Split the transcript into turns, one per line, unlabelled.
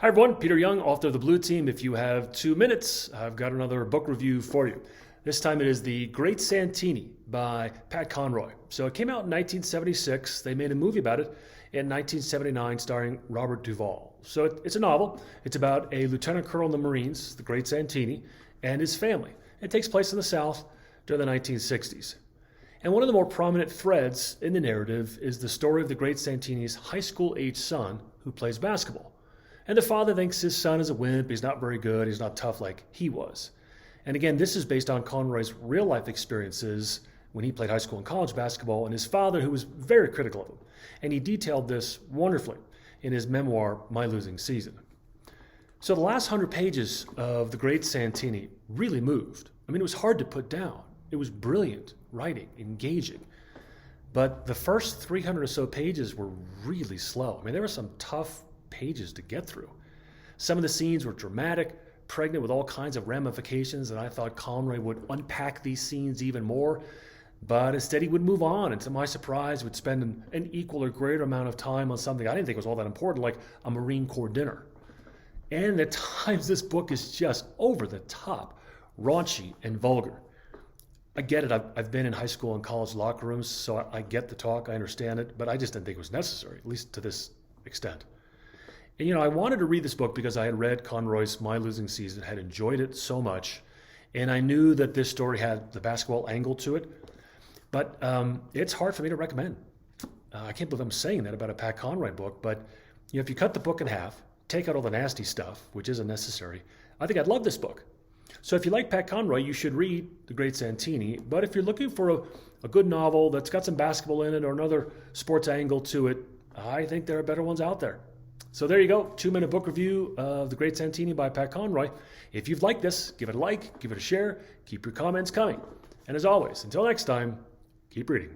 Hi everyone, Peter Young, author of the Blue Team. If you have 2 minutes, I've got another book review for you. This time it is The Great Santini by Pat Conroy. So it came out in 1976. They made a movie about it in 1979 starring Robert Duvall. So it's a novel. It's about a lieutenant colonel in the Marines, the Great Santini, and his family. It takes place in the South during the 1960s. And one of the more prominent threads in the narrative is the story of the Great Santini's high school-age son who plays basketball. And the father thinks his son is a wimp, he's not very good, he's not tough like he was. And again, this is based on Conroy's real-life experiences when he played high school and college basketball, and his father, who was very critical of him. And he detailed this wonderfully in his memoir, My Losing Season. So the last 100 pages of The Great Santini really moved. I mean, it was hard to put down. It was brilliant writing, engaging. But the first 300 or so pages were really slow. I mean, there were some tough pages to get through. Some of the scenes were dramatic, pregnant with all kinds of ramifications, and I thought Conroy would unpack these scenes even more, but instead he would move on, and to my surprise would spend an equal or greater amount of time on something I didn't think was all that important, like a Marine Corps dinner. And at times this book is just over the top, raunchy and vulgar. I get it, I've been in high school and college locker rooms, so I get the talk, I understand it, but I just didn't think it was necessary, at least to this extent. And I wanted to read this book because I had read Conroy's My Losing Season, had enjoyed it so much, and I knew that this story had the basketball angle to it. But it's hard for me to recommend. I can't believe I'm saying that about a Pat Conroy book, but if you cut the book in half, take out all the nasty stuff, which isn't necessary, I think I'd love this book. So if you like Pat Conroy, you should read The Great Santini. But if you're looking for a good novel that's got some basketball in it or another sports angle to it, I think there are better ones out there. So there you go, 2-minute book review of The Great Santini by Pat Conroy. If you've liked this, give it a like, give it a share, keep your comments coming. And as always, until next time, keep reading.